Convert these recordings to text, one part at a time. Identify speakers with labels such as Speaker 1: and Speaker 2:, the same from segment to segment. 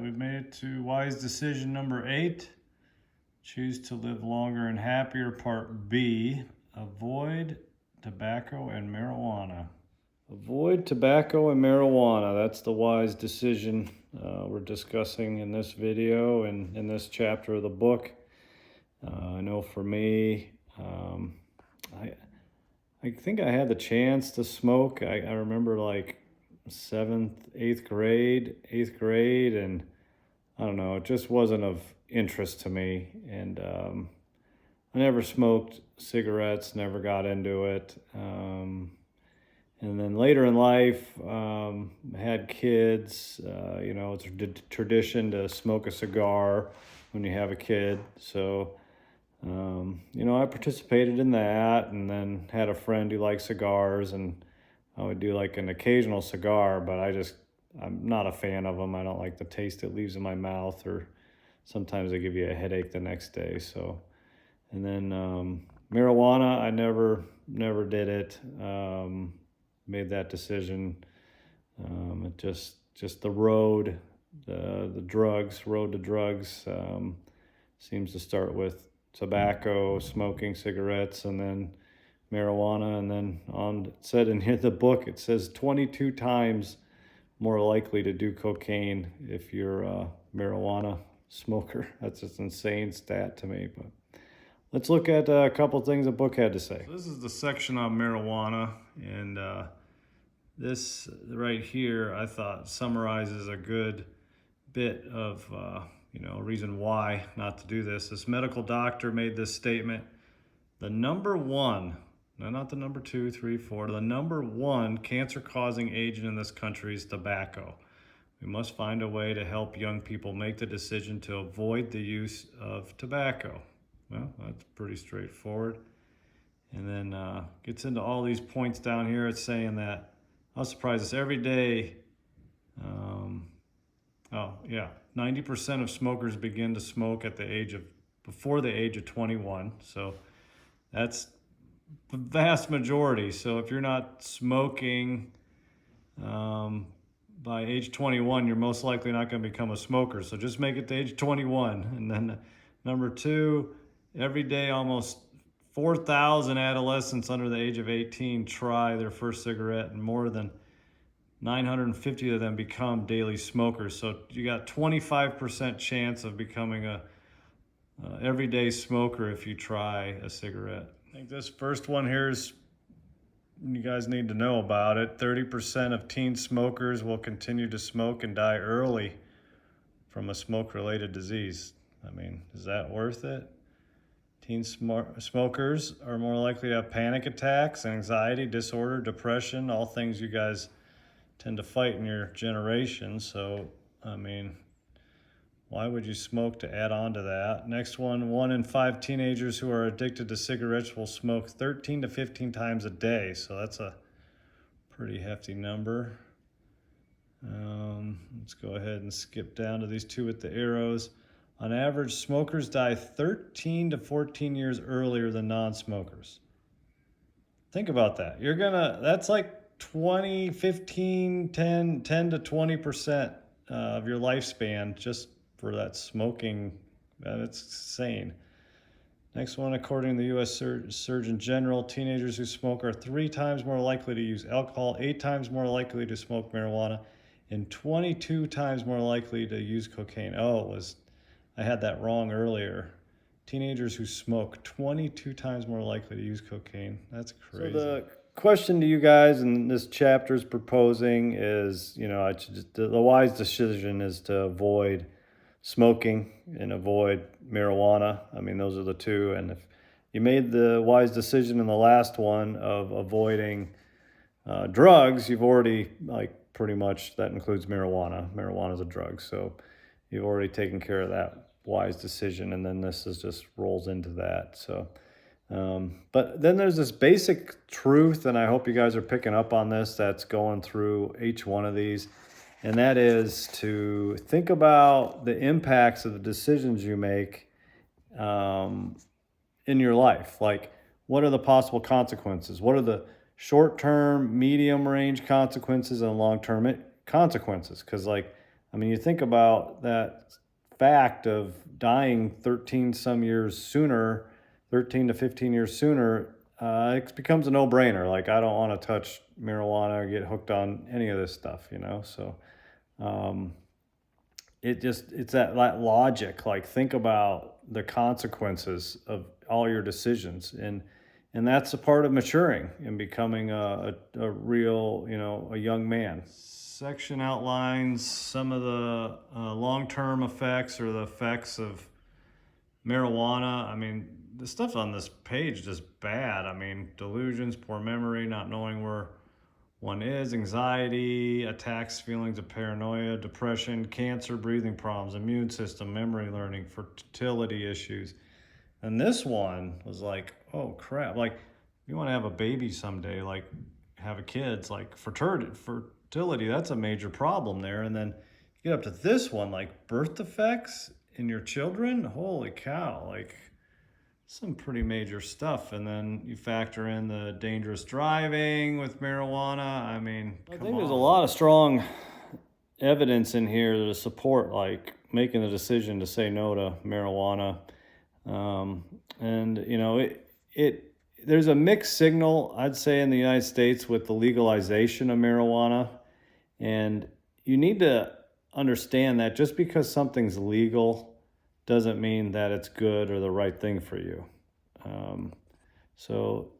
Speaker 1: we've made it to wise decision number 8. Choose to live longer and happier, part B. Avoid tobacco and marijuana. Avoid tobacco and marijuana. That's the wise decision we're discussing in this video and in this chapter of the book. I know for me, I think I had the chance to smoke. I remember like 7th, 8th grade, and I don't know, it just wasn't of interest to me. And I never smoked cigarettes, never got into it. And then later in life, had kids. It's a tradition to smoke a cigar when you have a kid. So, I participated in that, and then had a friend who liked cigars, and I would do like an occasional cigar, but I'm not a fan of them. I don't like the taste it leaves in my mouth, or sometimes they give you a headache the next day. So, and then marijuana, I never did it. Made that decision. It just the road, the road to drugs seems to start with tobacco, smoking cigarettes, and then marijuana, and then it said in here, the book, it says 22 times more likely to do cocaine if you're a marijuana smoker. That's just an insane stat to me, but let's look at a couple things the book had to say. So this is the section on marijuana, and this right here, I thought, summarizes a good bit of reason why not to do this. This medical doctor made this statement: the number one, not the number 2, 3, 4, the number one cancer-causing agent in this country is tobacco. We must find a way to help young people make the decision to avoid the use of tobacco. Well, that's pretty straightforward. And then gets into all these points down here. It's saying that, I'll surprise us every day. 90% of smokers begin to smoke before the age of 21. So that's the vast majority. So if you're not smoking by age 21, you're most likely not going to become a smoker. So just make it to age 21. And then number 2, every day almost 4,000 adolescents under the age of 18 try their first cigarette, and more than 950 of them become daily smokers. So you got 25% chance of becoming a everyday smoker if you try a cigarette. I think this first one here is, you guys need to know about it. 30% of teen smokers will continue to smoke and die early from a smoke-related disease. I mean, is that worth it? Teen smokers are more likely to have panic attacks, anxiety disorder, depression, all things you guys tend to fight in your generation. So, I mean, why would you smoke to add on to that? Next one in 5 teenagers who are addicted to cigarettes will smoke 13 to 15 times a day. So that's a pretty hefty number. Let's go ahead and skip down to these 2 with the arrows. On average, smokers die 13 to 14 years earlier than non-smokers. Think about that. That's like 20, 15, 10 to 20% of your lifespan just for that smoking. It's insane. Next one, according to the U.S. Surgeon General, teenagers who smoke are 3 times more likely to use alcohol, 8 times more likely to smoke marijuana, and 22 times more likely to use cocaine. I had that wrong earlier. Teenagers who smoke 22 times more likely to use cocaine. That's crazy. So the question to you guys in this chapter is proposing is, the wise decision is to avoid smoking and avoid marijuana. I mean, those are the 2. And if you made the wise decision in the last one of avoiding drugs, you've already, pretty much, that includes marijuana. Marijuana is a drug. So you've already taken care of that wise decision, and then this just rolls into that. So but then there's this basic truth, and I hope you guys are picking up on this, that's going through each one of these, and that is to think about the impacts of the decisions you make in your life. Like, what are the possible consequences? What are the short-term, medium-range consequences and long-term consequences? Because I mean, you think about that fact of dying 13 some years sooner, 13 to 15 years sooner, it becomes a no-brainer. Like, I don't want to touch marijuana or get hooked on any of this stuff, you know? So, um, it's that logic. Like, think about the consequences of all your decisions. And that's a part of maturing and becoming a real, a young man. Section outlines some of the long-term effects or the effects of marijuana. I mean, the stuff on this page is just bad. I mean, delusions, poor memory, not knowing where one is, anxiety, attacks, feelings of paranoia, depression, cancer, breathing problems, immune system, memory learning, fertility issues. And this one was like, oh crap. Like, you want to have a baby someday, like have a kid's like fertility, that's a major problem there. And then you get up to this one, like birth defects in your children. Holy cow, like some pretty major stuff. And then you factor in the dangerous driving with marijuana. I mean, I think there's a lot of strong evidence in here to support like making the decision to say no to marijuana. And there's a mixed signal, I'd say, in the United States with the legalization of marijuana. And you need to understand that just because something's legal doesn't mean that it's good or the right thing for you. So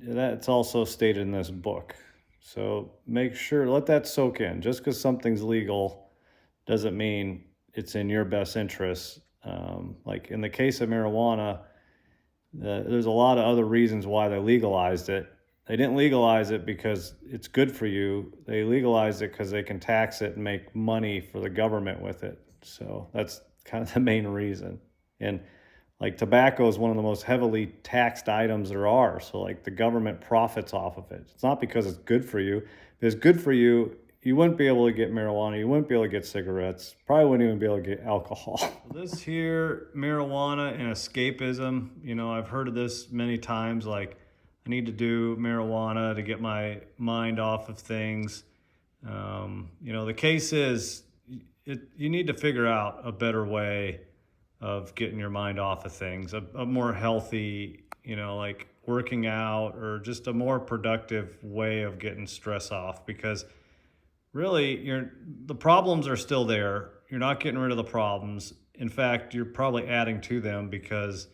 Speaker 1: that's also stated in this book. So make sure, let that soak in. Just because something's legal doesn't mean it's in your best interest. Like in the case of marijuana, there's a lot of other reasons why they legalized it. They didn't legalize it because it's good for you. They legalized it because they can tax it and make money for the government with it. So that's kind of the main reason. And like tobacco is one of the most heavily taxed items there are. So like the government profits off of it. It's not because it's good for you. If it's good for you, you wouldn't be able to get marijuana. You wouldn't be able to get cigarettes. Probably wouldn't even be able to get alcohol. This here, marijuana and escapism, I've heard of this many times. Like, I need to do marijuana to get my mind off of things. The case is, you need to figure out a better way of getting your mind off of things, a more healthy, like working out or just a more productive way of getting stress off, because really the problems are still there. You're not getting rid of the problems. In fact, you're probably adding to them because,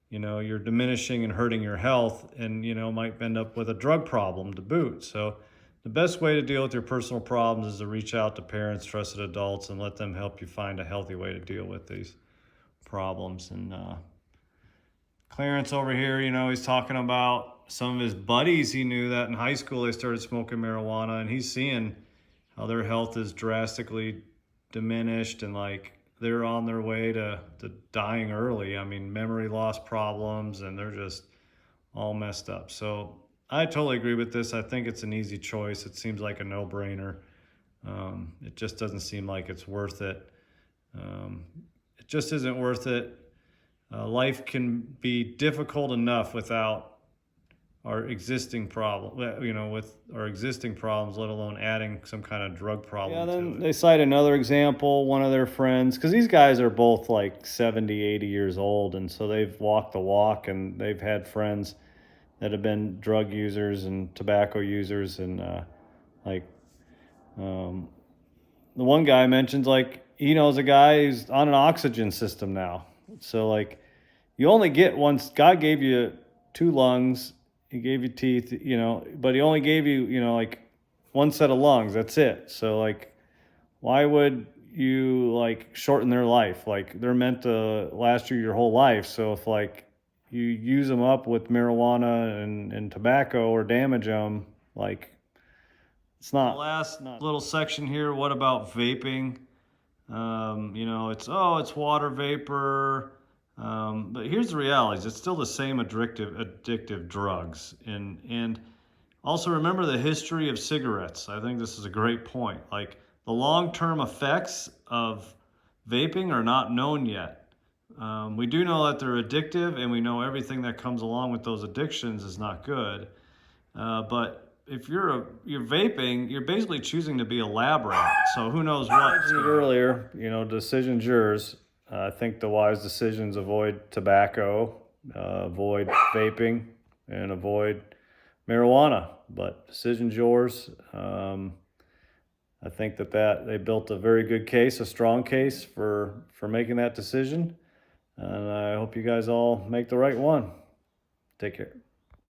Speaker 1: you're diminishing and hurting your health and, might end up with a drug problem to boot. So the best way to deal with your personal problems is to reach out to parents, trusted adults, and let them help you find a healthy way to deal with these problems. And Clarence over here, he's talking about some of his buddies he knew that in high school they started smoking marijuana, and he's seeing how their health is drastically diminished and like they're on their way to dying early. I mean, memory loss problems, and they're just all messed up. So I totally agree with this. I think it's an easy choice. It seems like a no-brainer. It just doesn't seem like it's worth it. It just isn't worth it. Life can be difficult enough without our existing problem, with our existing problems, let alone adding some kind of drug problem. Yeah, then they cite another example, one of their friends, because these guys are both like 70, 80 years old, and so they've walked the walk, and they've had friends that have been drug users and tobacco users, and the one guy mentions like he knows a guy who's on an oxygen system now. So like you only get once. God gave you 2 lungs. He gave you teeth, but he only gave you, like one set of lungs. That's it. So like, why would you like shorten their life? Like they're meant to last you your whole life. So if like you use them up with marijuana and tobacco or damage them, like it's not. The last little section here. What about vaping? It's water vapor. But here's the reality: it's still the same addictive drugs. And also remember the history of cigarettes. I think this is a great point. Like the long-term effects of vaping are not known yet. We do know that they're addictive, and we know everything that comes along with those addictions is not good. But if you're vaping, you're basically choosing to be a lab rat. So who knows what? I mentioned it earlier, you know, decision's yours. I think the wise decisions: avoid tobacco, avoid vaping, and avoid marijuana. But decision's yours. I think that they built a very good case, a strong case for making that decision. And I hope you guys all make the right one. Take care.